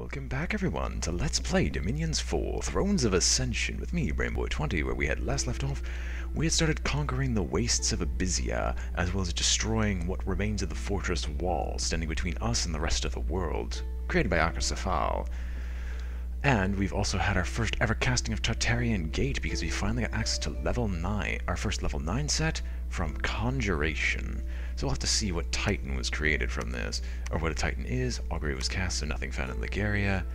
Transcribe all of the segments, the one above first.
Welcome back everyone to Let's Play Dominions 4 Thrones of Ascension with me, BrainBoy 20, where we had last left off. We had started conquering the wastes of Abysia, as well as destroying what remains of the fortress wall standing between us and the rest of the world, created by Arcoscephale. And we've also had our first ever casting of Tartarian Gate because we finally got access to level 9, our first level 9 set from Conjuration. So we'll have to see what Titan was created from this, or what a Titan is. Augury was cast, so nothing found in Liguria.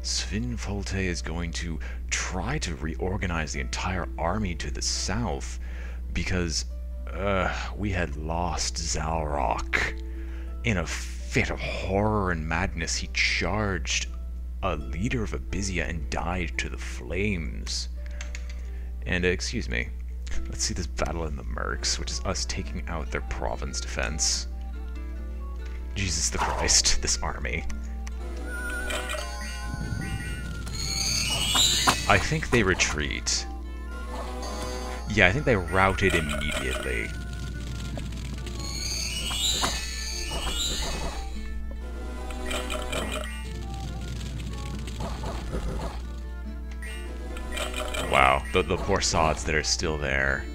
Svinfolte is going to try to reorganize the entire army to the south, because we had lost Zalrock. In a fit of horror and madness, he charged a leader of Abysia and died to the flames. And, excuse me, let's see this battle in the Mercs, which is us taking out their province defense. Jesus the Christ, this army. I think they retreat. Yeah, I think they routed immediately. Wow, the poor sods that are still there.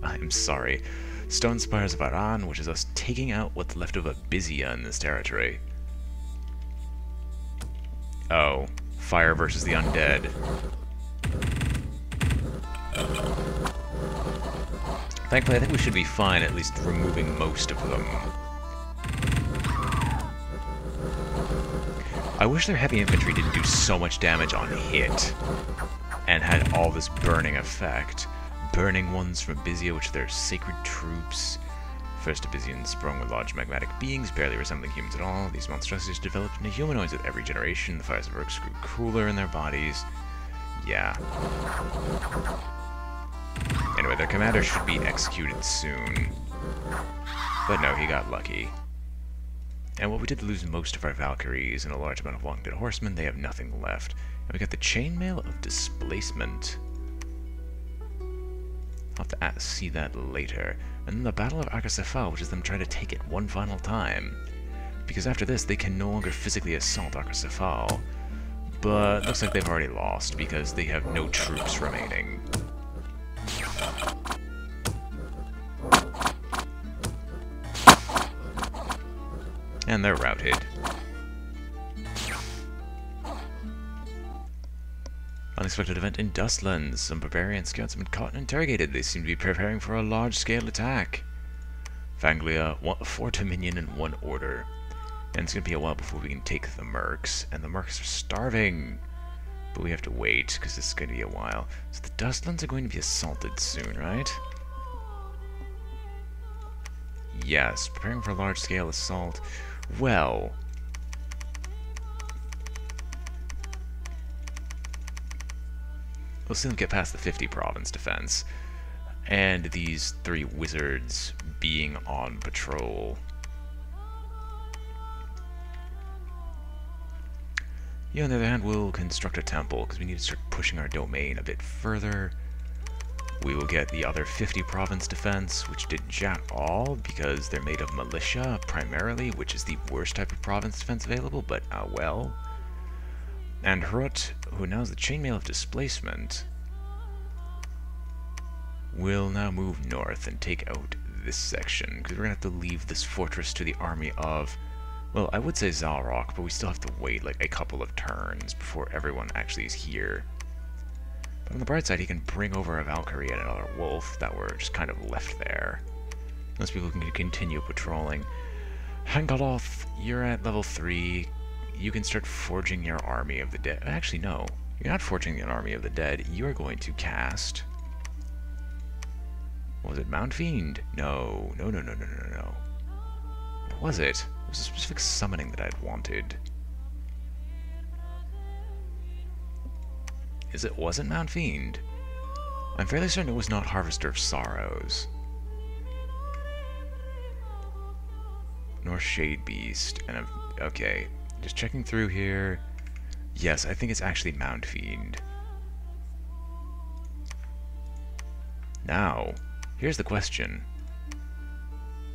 I'm sorry. Stone Spires of Iran, which is us taking out what's left of Abysia in this territory. Oh, fire versus the undead. Thankfully, I think we should be fine at least removing most of them. I wish their heavy infantry didn't do so much damage on hit and had all this burning effect. Burning ones from Abysia, which are their sacred troops. First Abyssians sprung with large magmatic beings, barely resembling humans at all. These monstrosities developed into humanoids with every generation. The fires of Urks grew cooler in their bodies. Yeah. Anyway, their commander should be executed soon. But no, he got lucky. And while we did lose most of our Valkyries and a large amount of long-dead horsemen, they have nothing left. And we got the Chainmail of Displacement. I'll have to see that later. And then the Battle of Arcoscephale, which is them trying to take it one final time. Because after this, they can no longer physically assault Arcoscephale. But looks like they've already lost, because they have no troops remaining. And they're routed. Unexpected event in Dustlands. Some barbarian scouts have been caught and interrogated. They seem to be preparing for a large-scale attack. Fanglia, 4 Dominion and 1 Order. And it's going to be a while before we can take the Mercs. And the Mercs are starving. But we have to wait, because this is going to be a while. So the Dustlands are going to be assaulted soon, right? Yes, preparing for a large-scale assault. Well, we'll soon get past the 50 province defense, and these 3 wizards being on patrol. Yeah, on the other hand, we'll construct a temple, because we need to start pushing our domain a bit further. We will get the other 50 province defense, which did jack all, because they're made of militia, primarily, which is the worst type of province defense available, but well. And Hrut, who now has the Chainmail of Displacement, will now move north and take out this section, because we're going to have to leave this fortress to the army of, well, I would say Zalrock, but we still have to wait like a couple of turns before everyone actually is here. But on the bright side, he can bring over a Valkyrie and another wolf that were just kind of left there. Those people can continue patrolling. Hangaloth, you're at level 3. You can start forging your army of the dead. Actually, no. You're not forging an army of the dead. You are going to cast... What was it? Mount Fiend? No. No. What was it? It was a specific summoning that I'd wanted. Wasn't Mount Fiend? I'm fairly certain it was not Harvester of Sorrows. Nor Shade Beast. And okay. Just checking through here. Yes, I think it's actually Mount Fiend. Now, here's the question.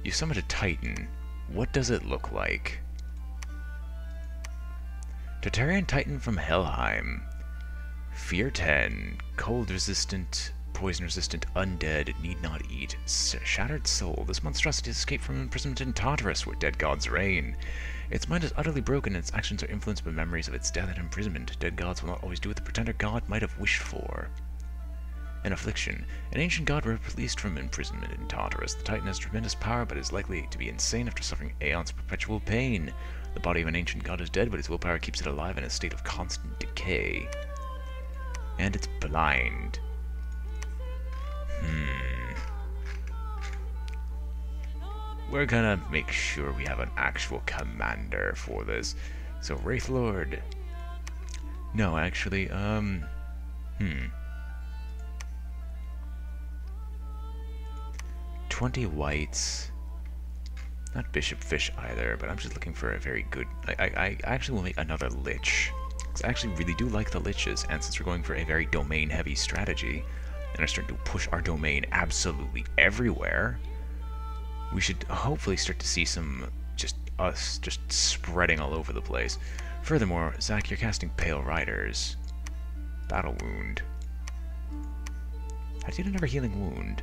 You summoned a Titan. What does it look like? Tartarian Titan from Helheim. Fear 10. Cold resistant, poison resistant, undead, need not eat. Shattered soul. This monstrosity has escaped from imprisonment in Tartarus, where dead gods reign. Its mind is utterly broken, and its actions are influenced by memories of its death and imprisonment. Dead gods will not always do what the pretender god might have wished for. An affliction. An ancient god released from imprisonment in Tartarus. The Titan has tremendous power, but is likely to be insane after suffering aeons of perpetual pain. The body of an ancient god is dead, but its willpower keeps it alive in a state of constant decay. And it's blind. We're gonna make sure we have an actual commander for this. So, Wraithlord. No, actually, 20 whites. Not Bishop Fish either, but I'm just looking for a very good... I actually will make another Lich. Because I actually really do like the Liches, and since we're going for a very domain-heavy strategy, and are starting to push our domain absolutely everywhere, we should hopefully start to see some us spreading all over the place. Furthermore, Zach, you're casting Pale Riders. Battle Wound. How do you get another healing wound?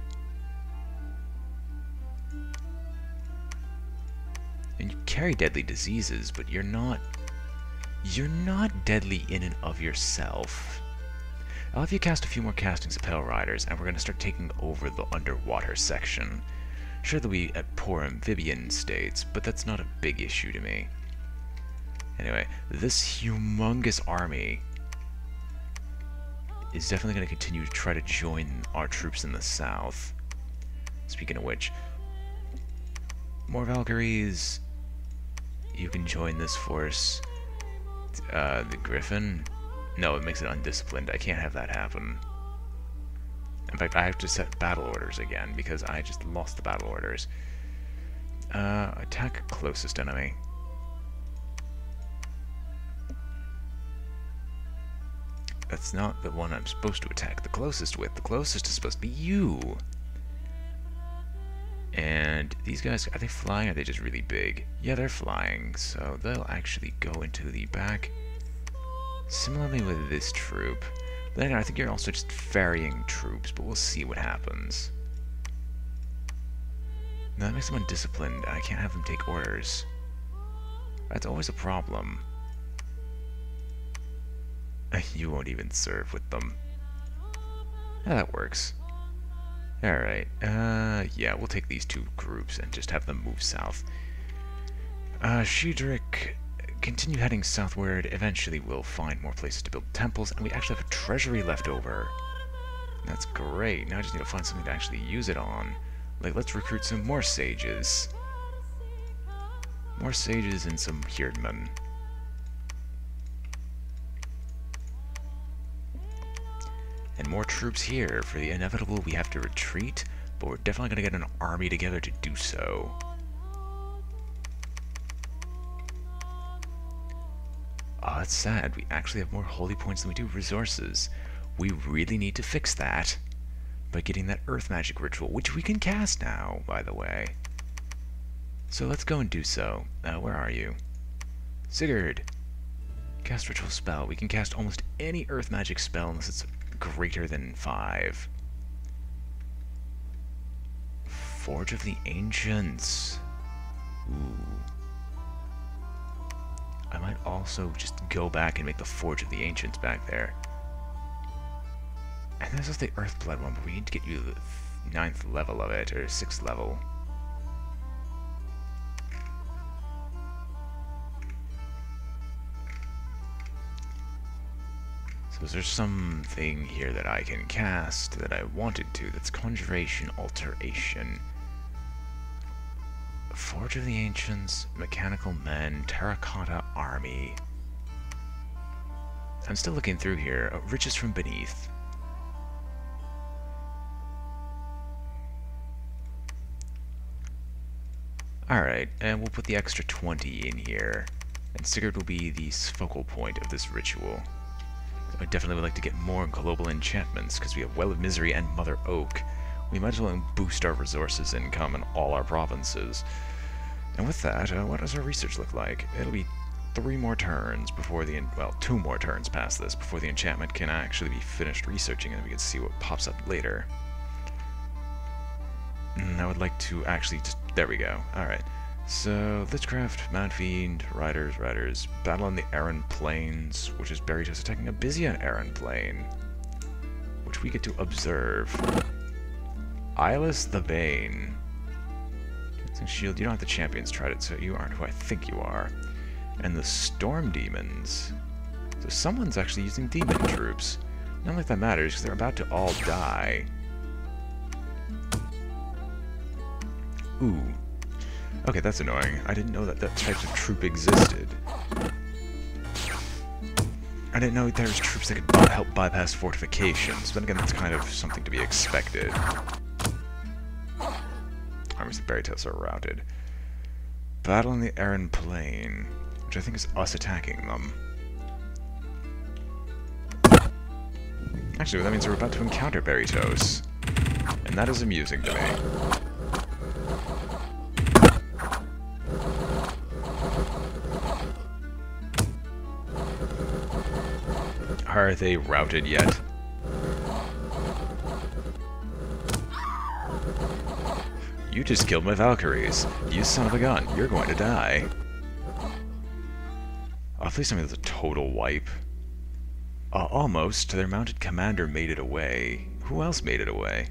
And you carry deadly diseases, but you're not deadly in and of yourself. I'll have you cast a few more castings of Pale Riders, and we're going to start taking over the underwater section. Sure, they'll be at poor amphibian states, but that's not a big issue to me. Anyway, this humongous army is definitely going to continue to try to join our troops in the south. Speaking of which, more Valkyries. You can join this force. The Griffin? No, it makes it undisciplined. I can't have that happen. In fact, I have to set battle orders again, because I just lost the battle orders. Attack closest enemy. That's not the one I'm supposed to attack the closest with. The closest is supposed to be you. And these guys, are they flying or are they just really big? Yeah, they're flying, so they'll actually go into the back. Similarly with this troop. But then I think you're also just ferrying troops, but we'll see what happens. No, that makes them undisciplined. I can't have them take orders. That's always a problem. You won't even serve with them. Yeah, that works. Alright, yeah, we'll take these two groups and just have them move south. Shedrick, continue heading southward. Eventually we'll find more places to build temples, and we actually have a treasury left over. That's great. Now I just need to find something to actually use it on. Like, let's recruit some more sages. More sages and some Herdmen. And more troops here. For the inevitable, we have to retreat, but we're definitely going to get an army together to do so. Oh, that's sad. We actually have more holy points than we do resources. We really need to fix that by getting that earth magic ritual, which we can cast now, by the way. So let's go and do so. Where are you? Sigurd! Cast ritual spell. We can cast almost any earth magic spell unless it's greater than 5. Forge of the Ancients. Ooh. I might also just go back and make the Forge of the Ancients back there. And this is the Earthblood one, but we need to get you the 9th level of it, or 6th level. So is there something here that I can cast that I wanted to? That's Conjuration, Alteration. Forge of the Ancients, Mechanical Men, Terracotta Army. I'm still looking through here. Riches from Beneath. Alright, and we'll put the extra 20 in here. And Sigurd will be the focal point of this ritual. I definitely would like to get more global enchantments, because we have Well of Misery and Mother Oak. We might as well boost our resources income in all our provinces. And with that, what does our research look like? It'll be 3 more turns before the... well, 2 more turns past this before the enchantment can actually be finished researching, and we can see what pops up later. I would like to actually just... there we go. Alright. So, Lichcraft, Mad Fiend, Riders, Battle on the Aran Plains, which is Beritos attacking Abyssea Aran Plain, which we get to observe. Eyeless the Bane. Shield, you don't have the champions tried it, so you aren't who I think you are. And the Storm Demons. So someone's actually using demon troops. Not like that matters, because they're about to all die. Ooh. Okay, that's annoying. I didn't know that that type of troop existed. I didn't know there was troops that could help bypass fortifications, but again, that's kind of something to be expected. Armies of Beritos are routed. Battle on the Aran Plain, which I think is us attacking them. Actually, that means we're about to encounter Beritos, and that is amusing to me. Are they routed yet? You just killed my Valkyries. You son of a gun. You're going to die. Oh, please tell me that's a total wipe. Almost. Their mounted commander made it away. Who else made it away?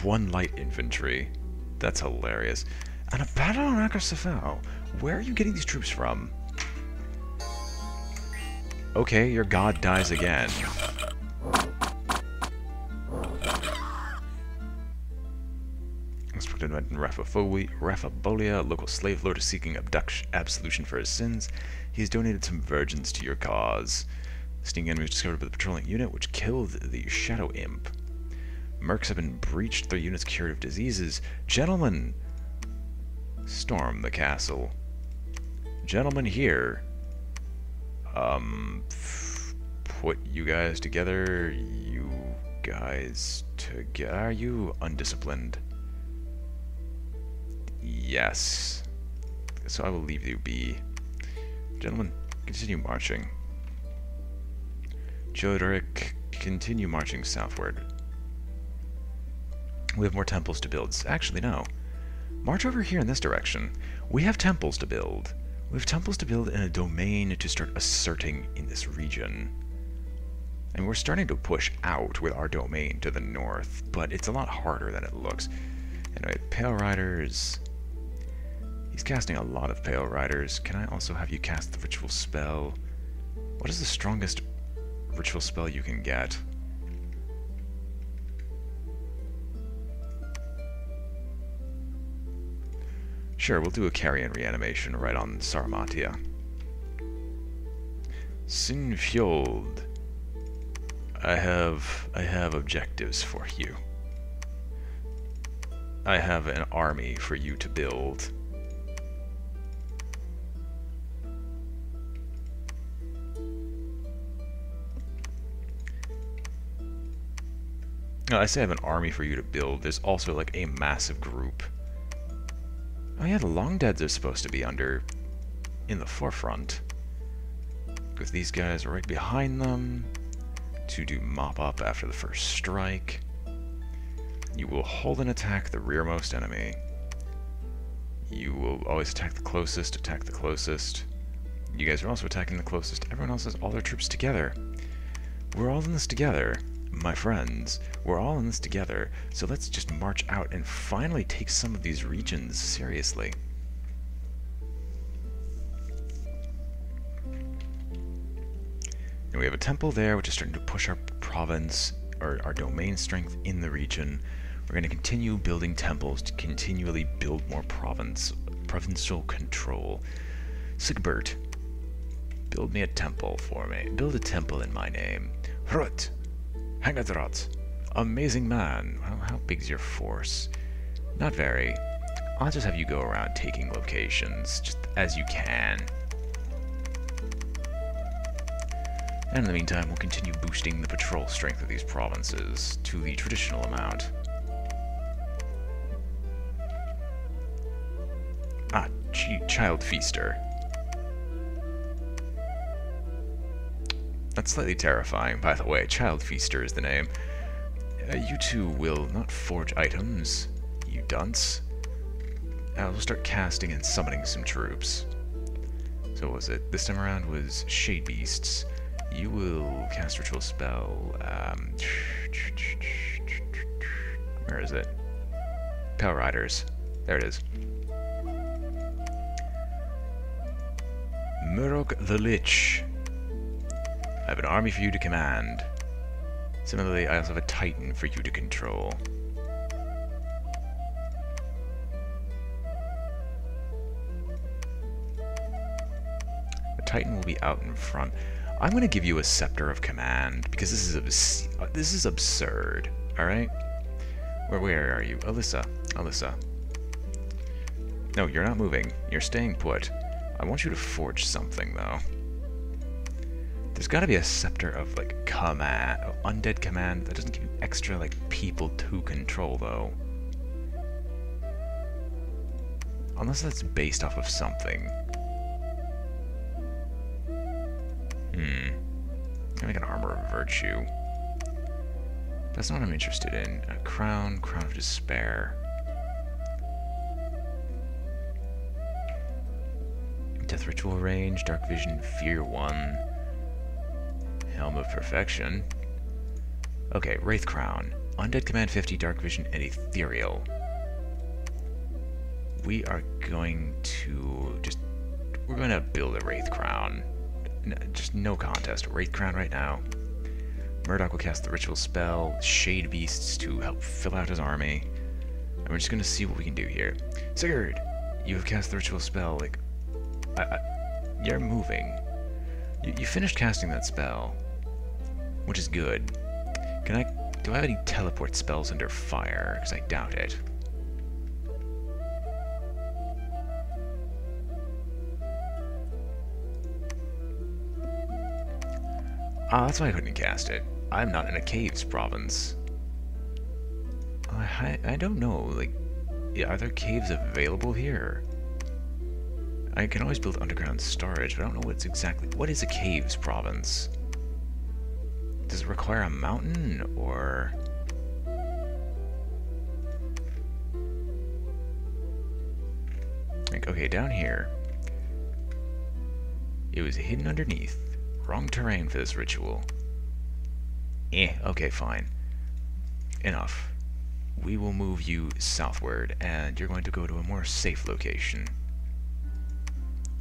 1 light infantry. That's hilarious. And a battle on Arcoscephale. Where are you getting these troops from? Okay, your god dies again. Expected event in Raphabolia, a local slave lord is seeking absolution for his sins. He has donated some virgins to your cause. Sneaking enemy was discovered by the patrolling unit, which killed the Shadow Imp. Mercs have been breached, their units cured of diseases. Gentlemen! Storm the castle. Gentlemen here. Put you guys together. You guys together. Are you undisciplined? Yes. So I will leave you be. Gentlemen, continue marching. Joderic, continue marching southward. We have more temples to build. Actually, no. March over here in this direction. We have temples to build. We have temples to build in a domain to start asserting in this region. And we're starting to push out with our domain to the north, but it's a lot harder than it looks. Anyway, Pale Riders. He's casting a lot of Pale Riders. Can I also have you cast the ritual spell? What is the strongest ritual spell you can get? Sure, we'll do a carrion reanimation right on Sarmatia. Sinfjold. I have objectives for you. I have an army for you to build. No, I say I have an army for you to build. There's also like a massive group. Oh yeah, the Long Deads are supposed to be in the forefront. With these guys right behind them to do mop up after the first strike. You will hold and attack the rearmost enemy. You will always attack the closest, attack the closest. You guys are also attacking the closest. Everyone else has all their troops together. We're all in this together, my friends. We're all in this together, so let's just march out and finally take some of these regions seriously. And we have a temple there, which is starting to push our province, or our domain strength in the region. We're going to continue building temples to continually build more provincial control. Sigbert, build me a temple for me. Build a temple in my name. Hrut, Hangadrat, amazing man. How big's your force? Not very. I'll just have you go around taking locations, just as you can. And in the meantime, we'll continue boosting the patrol strength of these provinces to the traditional amount. Ah, Child Feaster. That's slightly terrifying, by the way. Child Feaster is the name. You two will not forge items, you dunce. We'll start casting and summoning some troops. So what was it? This time around was Shade Beasts. You will cast Ritual Spell. Where is it? Power Riders. There it is. Murok the Lich. I have an army for you to command. Similarly, I also have a Titan for you to control. The Titan will be out in front. I'm going to give you a Scepter of Command, because this is absurd, alright? Where are you? Alyssa. Alyssa. No, you're not moving. You're staying put. I want you to forge something, though. There's got to be a Scepter of, like, command, undead command. That doesn't give you extra, like, people to control, though. Unless that's based off of something. Can I make an Armor of Virtue? That's not what I'm interested in. A Crown, Crown of Despair. Death Ritual range, Dark Vision, Fear 1. Helm of Perfection. Okay, Wraith Crown. Undead Command 50, Dark Vision, and Ethereal. We are going to just... We're going to build a Wraith Crown. Just no contest. Wraith Crown right now. Murdoch will cast the Ritual Spell, Shade Beasts to help fill out his army. And we're just going to see what we can do here. Sigurd! You have cast the Ritual Spell, like... you're moving. You finished casting that spell, which is good. Do I have any teleport spells under fire? Because I doubt it. That's why I couldn't cast it. I'm not in a caves province. I don't know, like, are there caves available here? I can always build underground storage, but I don't know what is a caves province? Does it require a mountain, or... Like, okay, down here. It was hidden underneath. Wrong terrain for this ritual. Okay, fine. Enough. We will move you southward, and you're going to go to a more safe location.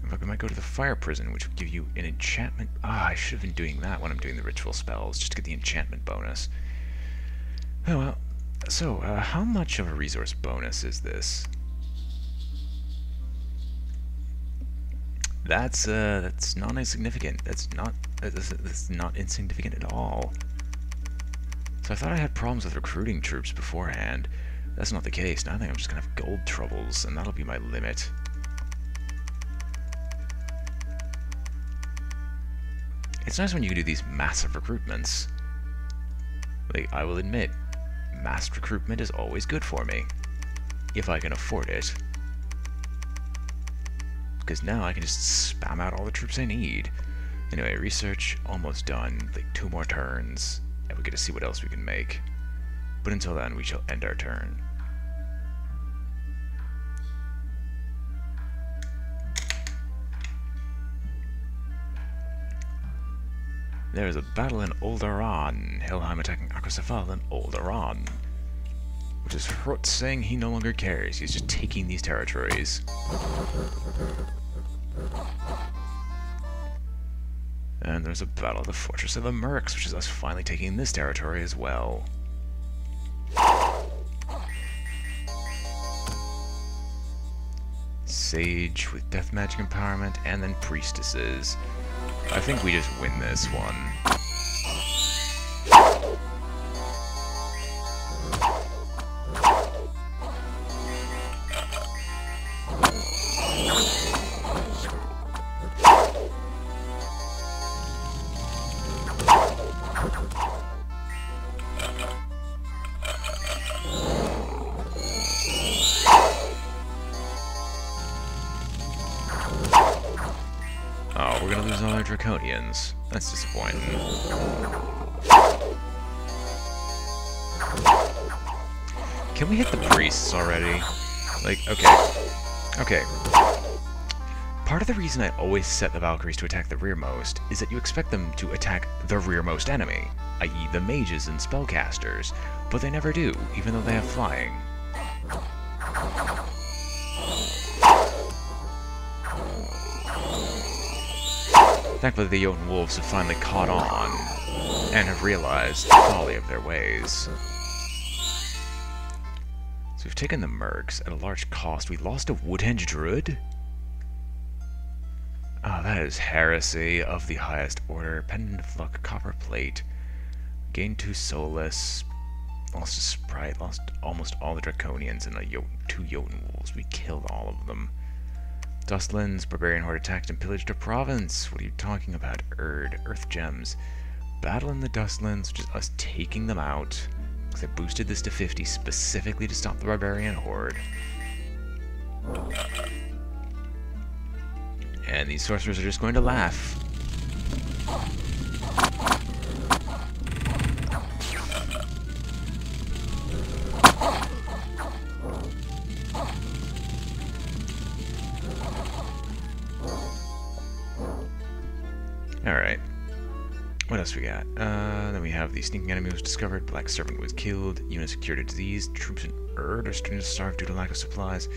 In fact, we might go to the fire prison, which will give you an enchantment. I should have been doing that when I'm doing the ritual spells, just to get the enchantment bonus. Oh well. So, how much of a resource bonus is this? That's not insignificant. That's not insignificant at all. So I thought I had problems with recruiting troops beforehand. That's not the case. Now I think I'm just gonna have gold troubles, and that'll be my limit. It's nice when you can do these massive recruitments. Like, I will admit, mass recruitment is always good for me. If I can afford it. Because now I can just spam out all the troops I need. Anyway, research almost done. Like 2 more turns, and we get to see what else we can make. But until then, we shall end our turn. There is a battle in Oldaran. Helheim attacking Arcoscephale in Oldaran. Which is Hrot saying he no longer cares. He's just taking these territories. And there's a battle at the Fortress of the Mercs, which is us finally taking this territory as well. Sage with death magic empowerment, and then priestesses. I think we just win this one. draconians. That's disappointing. Can we hit the priests already? Like, okay. Okay. Part of the reason I always set the Valkyries to attack the rearmost is that you expect them to attack the rearmost enemy, i.e. the mages and spellcasters, but they never do, even though they have flying. Thankfully, the Jotun wolves have finally caught on, and have realized the folly of their ways. So we've taken the mercs at a large cost. We lost a Woodhenge druid? Oh, that is heresy of the highest order. Pendant of luck, copper plate. Gained 2 soulless. Lost a sprite, lost almost all the draconians and 2 Jotun wolves. We killed all of them. Dustlands, barbarian horde attacked and pillaged a province. What are you talking about? Earth gems. Battle in the Dustlands, which is us taking them out. Because I boosted this to 50 specifically to stop the barbarian horde. And these sorcerers are just going to laugh. Alright. What else we got? Then we have the sneaking enemy was discovered, Black Serpent was killed, unit secured a disease, troops in Erd are starting to starve due to lack of supplies.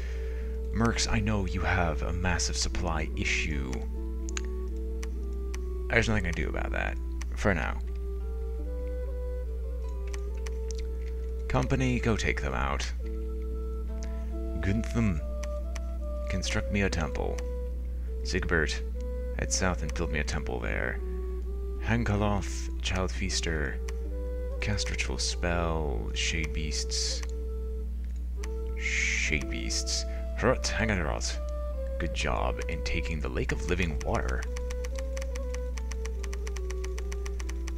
Mercs, I know you have a massive supply issue. There's nothing I can do about that. For now. Company, go take them out. Guntham, construct me a temple. Sigbert, head south and build me a temple there. Hankaloth, Child Feaster, cast ritual spell, Shade Beasts. Shade Beasts. Hrut, Hangarot. Good job in taking the Lake of Living Water.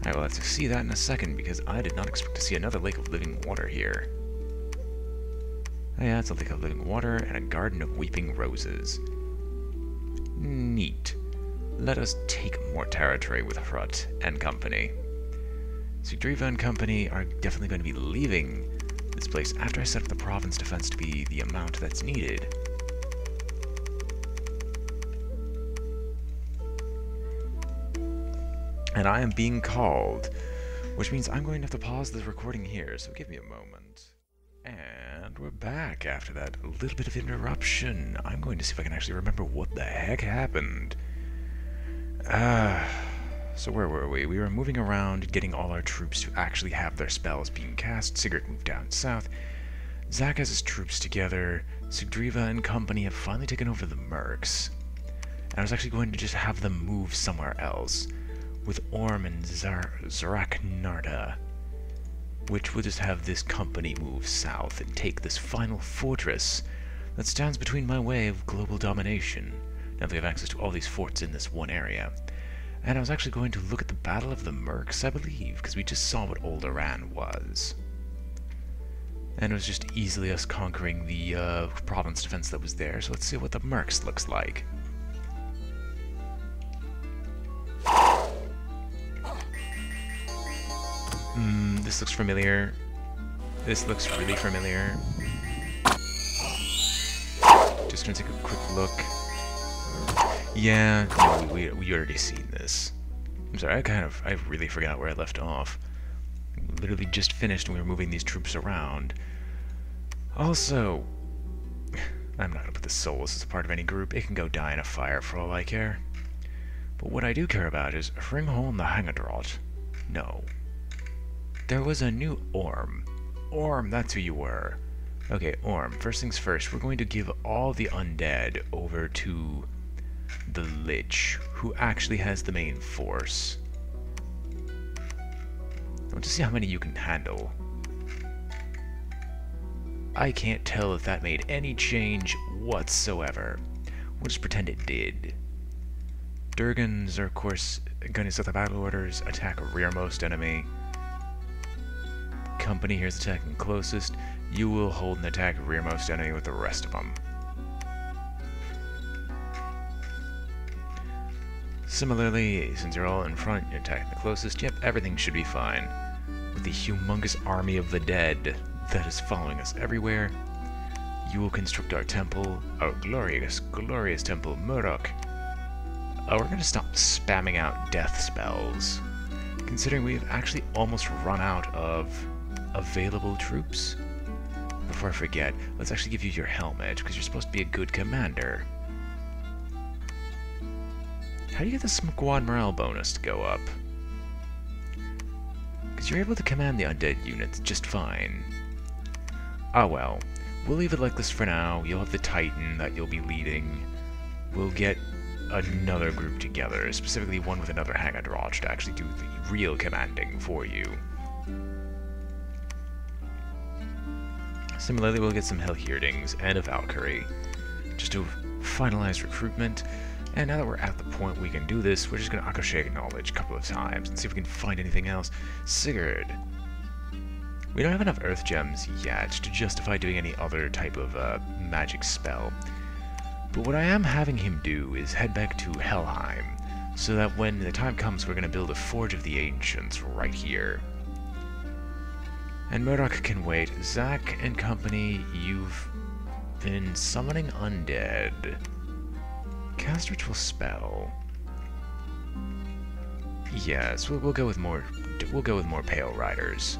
I will have to see that in a second, because I did not expect to see another Lake of Living Water here. Oh yeah, it's a Lake of Living Water and a Garden of Weeping Roses. Neat. Let us take more territory with Hrut and company. Sigdriva and company are definitely going to be leaving this place after I set up the province defense to be the amount that's needed. And I am being called, which means I'm going to have to pause the recording here, so give me a moment. And we're back after that little bit of interruption. I'm going to see if I can actually remember what the heck happened. So where were we? We were moving around, getting all our troops to actually have their spells being cast. Sigurd moved down south. Zack has his troops together. Sigdriva and company have finally taken over the mercs. And I was actually going to just have them move somewhere else. With Orm and Zaraknarda. Which will just have this company move south and take this final fortress that stands between my way of global domination. Now they have access to all these forts in this one area. And I was actually going to look at the Battle of the Mercs, I believe, because we just saw what Old Iran was. And it was just easily us conquering the province defense that was there, so let's see what the Mercs looks like. This looks familiar. This looks really familiar. Just gonna take a quick look. Yeah, no, we already seen this. I'm sorry, I really forgot where I left off. Literally just finished and we were moving these troops around. Also, I'm not gonna put the souls as a part of any group. It can go die in a fire for all I care. But what I do care about is Ringholm the Hangadrot. No. There was a new Orm. Orm, that's who you were. Okay, Orm, first things first, we're going to give all the undead over to the Lich, who actually has the main force. I want to see how many you can handle. I can't tell if that made any change whatsoever. We'll just pretend it did. Durgans are, of course, going to set the battle orders, attack a rearmost enemy. Company here's attacking closest. You will hold and attack a rearmost enemy with the rest of them. Similarly, since you're all in front, you're attacking the closest, yep, everything should be fine. With the humongous army of the dead that is following us everywhere, you will construct our temple, our glorious, glorious temple, Murdoch. We're gonna stop spamming out death spells, considering we've actually almost run out of available troops. Before I forget, let's actually give you your helmet, because you're supposed to be a good commander. How do you get the squad morale bonus to go up? Because you're able to command the undead units just fine. Ah well, we'll leave it like this for now. You'll have the Titan that you'll be leading. We'll get another group together, specifically one with another Haggadroch to actually do the real commanding for you. Similarly, we'll get some Hellheerdings and a Valkyrie, just to finalize recruitment. And now that we're at the point we can do this, we're just going to Arcoscephale a couple of times and see if we can find anything else. Sigurd. We don't have enough Earth Gems yet to justify doing any other type of magic spell. But what I am having him do is head back to Helheim, so that when the time comes we're going to build a Forge of the Ancients right here. And Murdoch can wait. Zack and company, you've been summoning undead. Cast Ritual Spell. Yes, we'll go with more. We'll go with more Pale Riders.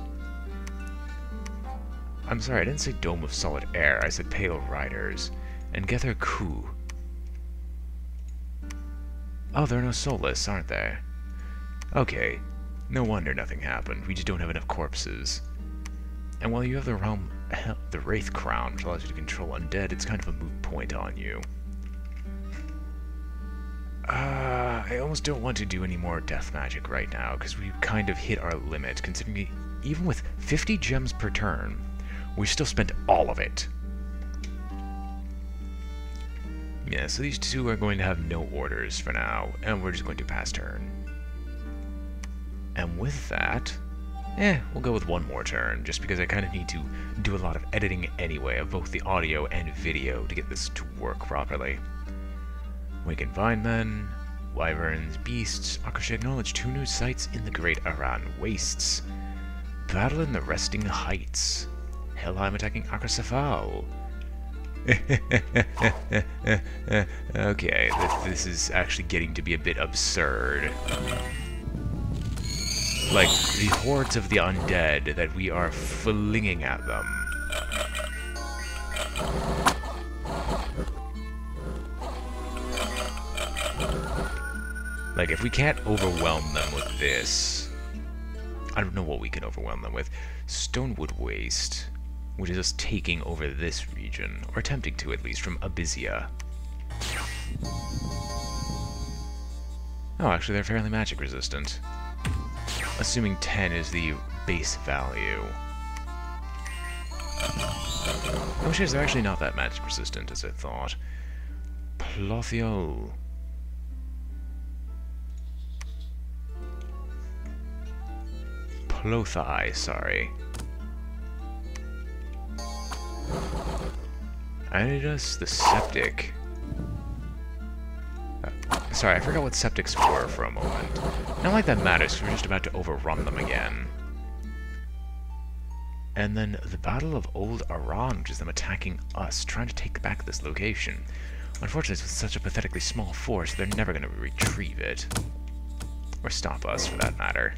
I'm sorry, I didn't say Dome of Solid Air. I said Pale Riders. And Gether Ku. Oh, there are no Soulless, aren't there? Okay, no wonder nothing happened. We just don't have enough corpses. And while you have the Wraith Crown, which allows you to control undead, it's kind of a moot point on you. I almost don't want to do any more death magic right now, because we kind of hit our limit, considering even with 50 gems per turn, we still spent all of it. Yeah, so these two are going to have no orders for now, and we're just going to pass turn. And with that, we'll go with one more turn, just because I kind of need to do a lot of editing anyway of both the audio and video to get this to work properly. Wakened Vinemen, Wyverns, Beasts, Akasha acknowledge 2 new sites in the Great Aran Wastes. Battle in the Resting Heights. Helheim attacking Arcoscephale. Okay, this is actually getting to be a bit absurd. Like, the hordes of the undead that we are flinging at them. Like, if we can't overwhelm them with this, I don't know what we can overwhelm them with. Stonewood Waste, which is us taking over this region, or attempting to at least, from Abysia. Oh, actually they're fairly magic resistant. Assuming 10 is the base value. Oh shit, they're actually not that magic resistant as I thought. Plothiol. Plothai, sorry. Anidus the Septic. Sorry, I forgot what septics were for a moment. Not like that matters, we're just about to overrun them again. And then the Battle of Old Aran, which is them attacking us, trying to take back this location. Unfortunately, it's with such a pathetically small force, they're never going to retrieve it. Or stop us, for that matter.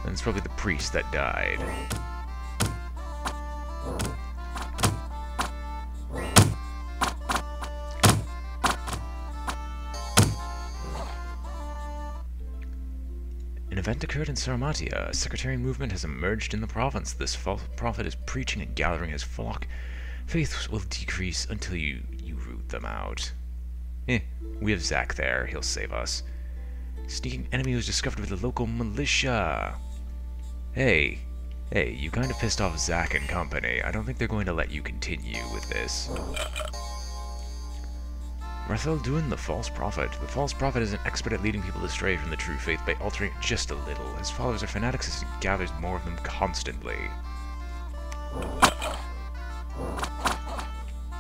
And it's probably the priest that died. An event occurred in Sarmatia. A sectarian movement has emerged in the province. This false prophet is preaching and gathering his flock. Faith will decrease until you root them out. We have Zack there. He'll save us. Sneaking enemy was discovered with the local militia. Hey, you kind of pissed off Zack and company. I don't think they're going to let you continue with this. Rathel Duin, the false prophet. The false prophet is an expert at leading people astray from the true faith by altering it just a little. His followers are fanatics as he gathers more of them constantly.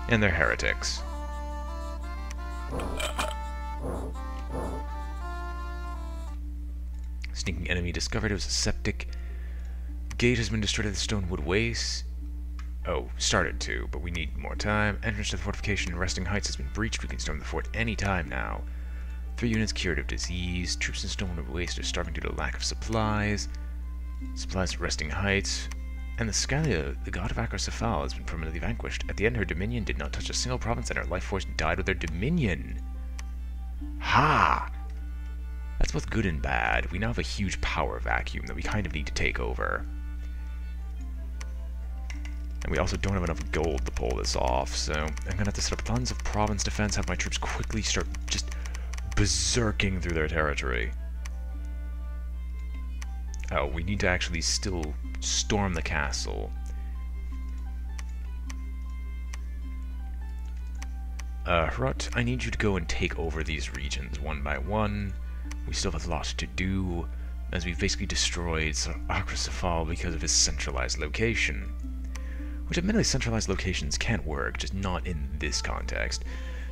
And they're heretics. Sneaking enemy discovered. It was a septic. Gate has been destroyed at the Stonewood Waste. Oh, started to, but we need more time. Entrance to the fortification in Resting Heights has been breached. We can storm the fort any time now. 3 units cured of disease. Troops in Stonewood Waste are starving due to lack of supplies. Supplies at Resting Heights. And the Scalia, the god of Arcoscephale, has been permanently vanquished. At the end, her dominion did not touch a single province, and her life force died with their dominion. Ha! That's both good and bad. We now have a huge power vacuum that we kind of need to take over. And we also don't have enough gold to pull this off, so I'm gonna have to set up tons of province defense, have my troops quickly start just berserking through their territory. Oh, we need to actually still storm the castle. Hrut, I need you to go and take over these regions one by one. We still have a lot to do, as we've basically destroyed Arcoscephale because of its centralized location. Which admittedly centralized locations can work, just not in this context.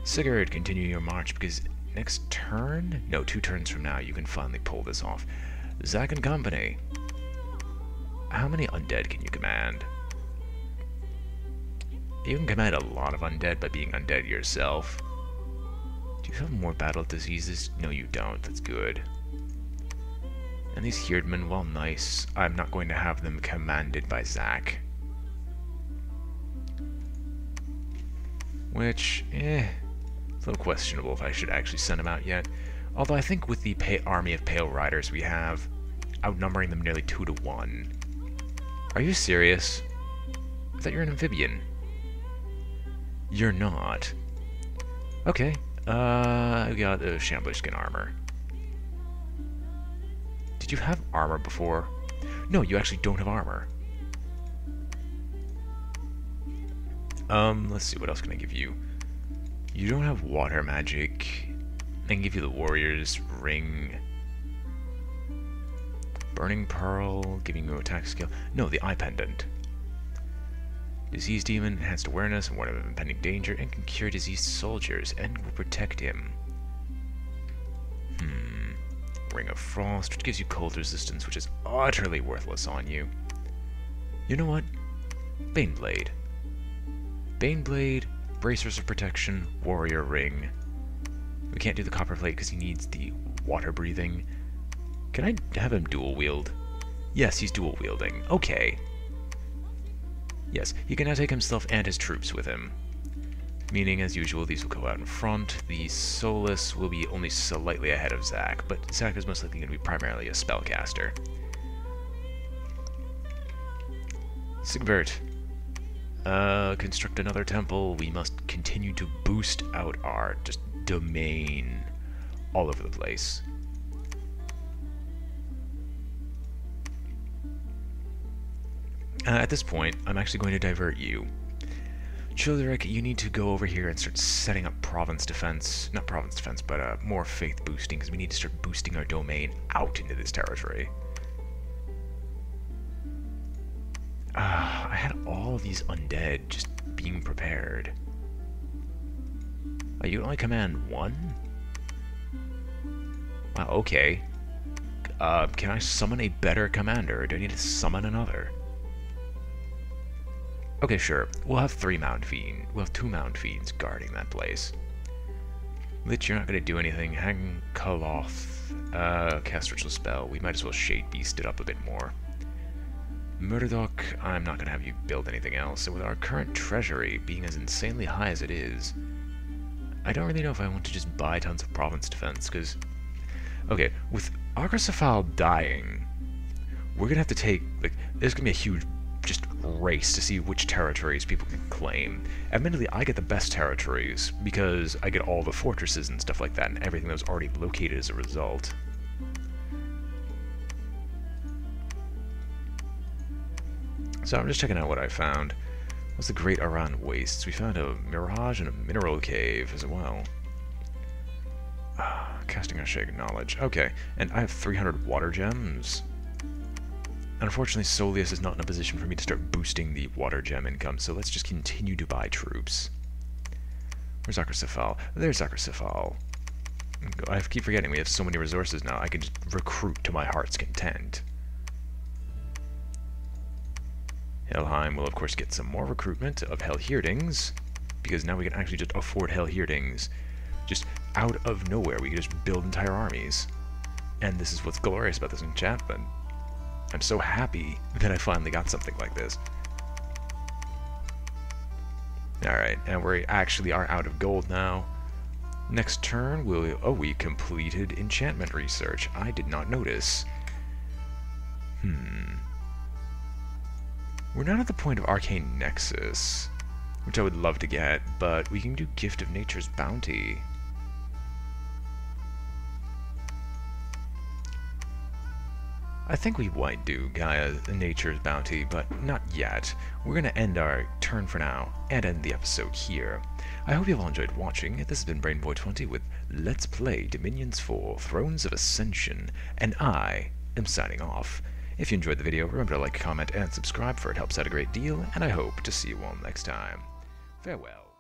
Sigurd, continue your march, because next turn? No, 2 turns from now you can finally pull this off. Zack and company. How many undead can you command? You can command a lot of undead by being undead yourself. Do you have more battle diseases? No, you don't. That's good. And these Herdmen, well, nice. I'm not going to have them commanded by Zack. Which, it's a little questionable if I should actually send them out yet. Although I think with the army of Pale Riders we have, outnumbering them nearly 2 to 1. Are you serious? I thought you were an amphibian. You're not. Okay, I got the Shambler skin armor. Did you have armor before? No, you actually don't have armor. Let's see, what else can I give you? You don't have water magic. I can give you the Warrior's Ring. Burning Pearl, giving you attack skill. No, the Eye Pendant. Disease Demon, enhanced awareness and warning of impending danger, and can cure diseased soldiers, and will protect him. Ring of Frost, which gives you cold resistance, which is utterly worthless on you. You know what? Baneblade. Baneblade, Bracers of Protection, Warrior Ring. We can't do the Copper Plate because he needs the water breathing. Can I have him dual wield? Yes, he's dual wielding. Okay. Yes, he can now take himself and his troops with him. Meaning, as usual, these will go out in front. The Solus will be only slightly ahead of Zack, but Zack is most likely going to be primarily a spellcaster. Sigbert. Construct another temple. We must continue to boost out our just domain all over the place. At this point, I'm actually going to divert you. Childeric, you need to go over here and start setting up province defense. Not province defense, but more faith boosting, because we need to start boosting our domain out into this territory. I had all of these undead just being prepared. You only command 1? Wow, okay. Can I summon a better commander, or do I need to summon another? Okay, sure. We'll have 3 Mound Fiends. We'll have 2 Mound Fiends guarding that place. Lich, you're not going to do anything. Hang Kaloth. Cast Ritual Spell. We might as well Shade Beast it up a bit more. Murdoch, I'm not going to have you build anything else. And with our current treasury being as insanely high as it is, I don't really know if I want to just buy tons of province defense, because... Okay, with Arcoscephale dying, we're going to have to take... Like, there's going to be a huge just race to see which territories people can claim. Admittedly, I get the best territories, because I get all the fortresses and stuff like that, and everything that was already located as a result. So I'm just checking out what I found. What's the Great Aran Wastes? We found a mirage and a mineral cave as well. Casting a Shake Knowledge. Okay, and I have 300 water gems. Unfortunately, Solius is not in a position for me to start boosting the water gem income, so let's just continue to buy troops. Where's Arcoscephale? There's Arcoscephale. I keep forgetting we have so many resources now. I can just recruit to my heart's content. Helheim will, of course, get some more recruitment of Hellheerdings, because now we can actually just afford Hellheerdings. Just out of nowhere, we can just build entire armies. And this is what's glorious about this enchantment. I'm so happy that I finally got something like this. Alright, and we actually are out of gold now. Next turn, we completed enchantment research. I did not notice. We're not at the point of Arcane Nexus, which I would love to get, but we can do Gift of Nature's Bounty. I think we might do Nature's Bounty, but not yet. We're going to end our turn for now, and end the episode here. I hope you all enjoyed watching. This has been BrainBoy 20 with Let's Play Dominions 4 Thrones of Ascension, and I am signing off. If you enjoyed the video, remember to like, comment, and subscribe, for it helps out a great deal, and I hope to see you all next time. Farewell.